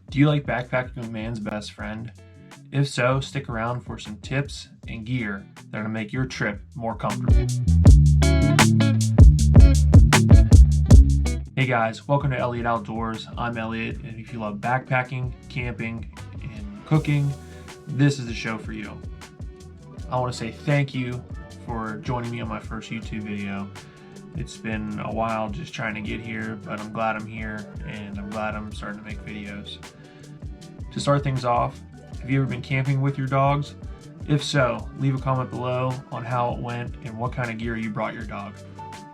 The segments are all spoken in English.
Do you like backpacking with man's best friend? If so, stick around for some tips and gear that are going to make your trip more comfortable. Hey guys, welcome to Elliot Outdoors. I'm Elliot, and if you love backpacking, camping, and cooking, this is the show for you. I want to say thank you for joining me on my first YouTube video. It's been a while just trying to get here, but I'm glad I'm here, and I'm glad I'm starting to make videos. To start things off, have you ever been camping with your dogs? If so, leave a comment below on how it went and what kind of gear you brought your dog.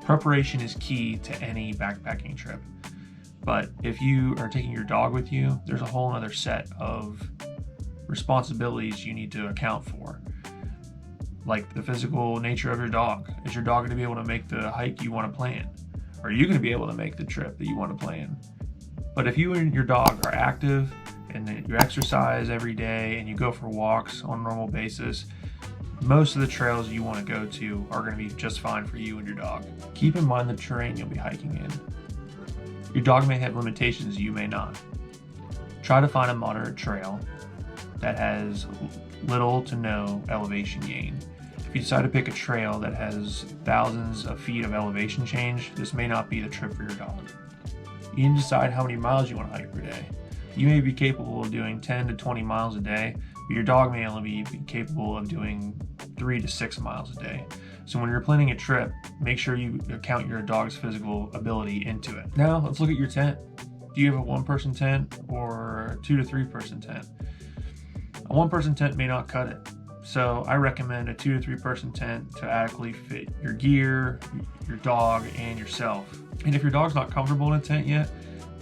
Preparation is key to any backpacking trip, but if you are taking your dog with you, there's a whole other set of responsibilities you need to account for, like the physical nature of your dog. Is your dog going to be able to make the hike you want to plan? Are you going to be able to make the trip that you want to plan? But if you and your dog are active and you exercise every day and you go for walks on a normal basis, most of the trails you want to go to are going to be just fine for you and your dog. Keep in mind the terrain you'll be hiking in. Your dog may have limitations you may not. Try to find a moderate trail that has little to no elevation gain. If you decide to pick a trail that has thousands of feet of elevation change, this may not be the trip for your dog. You need to decide how many miles you want to hike per day. You may be capable of doing 10 to 20 miles a day, but your dog may only be capable of doing 3 to 6 miles a day. So when you're planning a trip, make sure you account your dog's physical ability into it. Now let's look at your tent. Do you have a one-person tent or a 2 to 3 person tent? A one-person tent may not cut it. So I recommend a 2 to 3 person tent to adequately fit your gear, your dog, and yourself. And if your dog's not comfortable in a tent yet,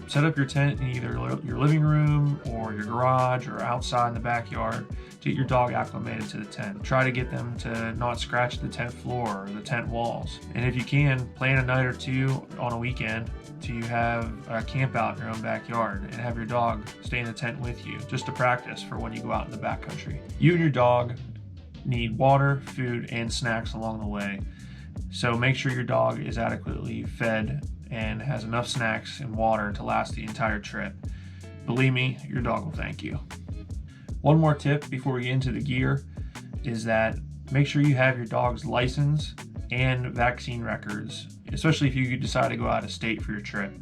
set up your tent in either your living room or your garage or outside in the backyard to get your dog acclimated to the tent. Try to get them to not scratch the tent floor or the tent walls. And if you can, plan a night or two on a weekend to have a camp out in your own backyard and have your dog stay in the tent with you just to practice for when you go out in the backcountry. You and your dog need water, food, and snacks along the way. So make sure your dog is adequately fed and has enough snacks and water to last the entire trip. Believe me, your dog will thank you. One more tip before we get into the gear is that make sure you have your dog's license and vaccine records, especially if you decide to go out of state for your trip.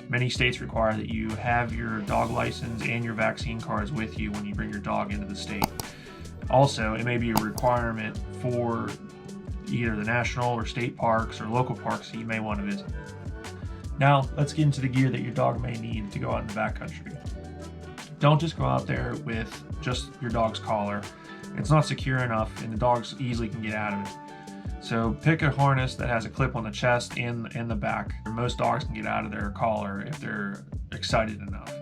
Many states require that you have your dog license and your vaccine cards with you when you bring your dog into the state. Also, it may be a requirement for either the national or state parks or local parks that you may want to visit. Now, let's get into the gear that your dog may need to go out in the backcountry. Don't just go out there with just your dog's collar. It's not secure enough and the dogs easily can get out of it. So pick a harness that has a clip on the chest and the back. Most dogs can get out of their collar if they're excited enough.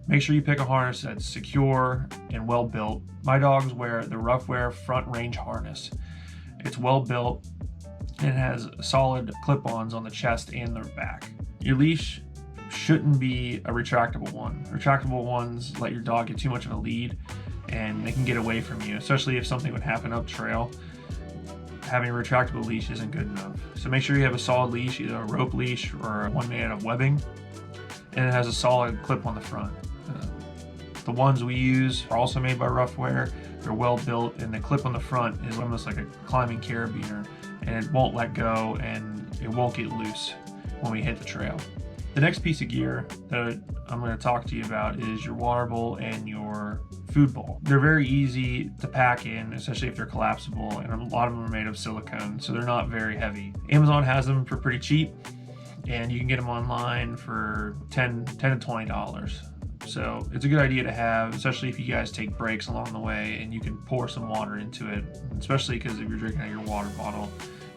Make sure you pick a harness that's secure and well built. My dogs wear the Rough Wear front range harness. It's well built and it has solid clip-ons on the chest and the back. Your leash shouldn't be a retractable one. Retractable ones let your dog get too much of a lead and they can get away from you, especially if something would happen up trail. Having a retractable leash isn't good enough. So make sure you have a solid leash, either a rope leash or one made out of webbing, and it has a solid clip on the front. The ones we use are also made by Rough Wear. They're well built and the clip on the front is almost like a climbing carabiner, and it won't let go and it won't get loose when we hit the trail. The next piece of gear that I'm going to talk to you about is your water bowl and your food bowl. They're very easy to pack in, especially if they're collapsible, and a lot of them are made of silicone, so they're not very heavy. Amazon has them for pretty cheap, and you can get them online for $10 to $20. So it's a good idea to have, especially if you guys take breaks along the way and you can pour some water into it, especially because if you're drinking out of your water bottle,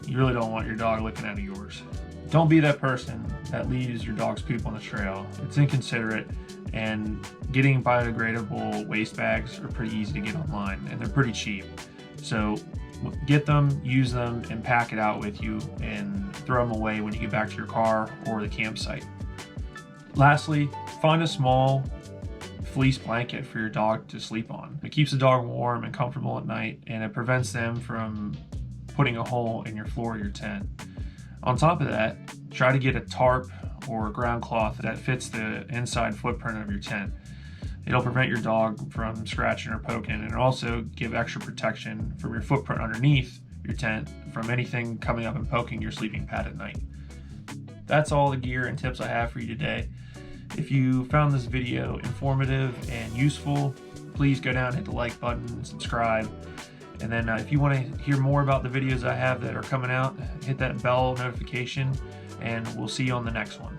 you really don't want your dog licking out of yours. Don't be that person that leaves your dog's poop on the trail. It's inconsiderate, and getting biodegradable waste bags are pretty easy to get online and they're pretty cheap. So get them, use them, and pack it out with you and throw them away when you get back to your car or the campsite. Lastly, find a small fleece blanket for your dog to sleep on. It keeps the dog warm and comfortable at night, and it prevents them from putting a hole in your floor of your tent. On top of that, try to get a tarp or a ground cloth that fits the inside footprint of your tent. It'll prevent your dog from scratching or poking, and it'll also give extra protection from your footprint underneath your tent from anything coming up and poking your sleeping pad at night. That's all the gear and tips I have for you today. If you found this video informative and useful, please go down, hit the like button, and subscribe. And then if you want to hear more about the videos I have that are coming out, hit that bell notification, and we'll see you on the next one.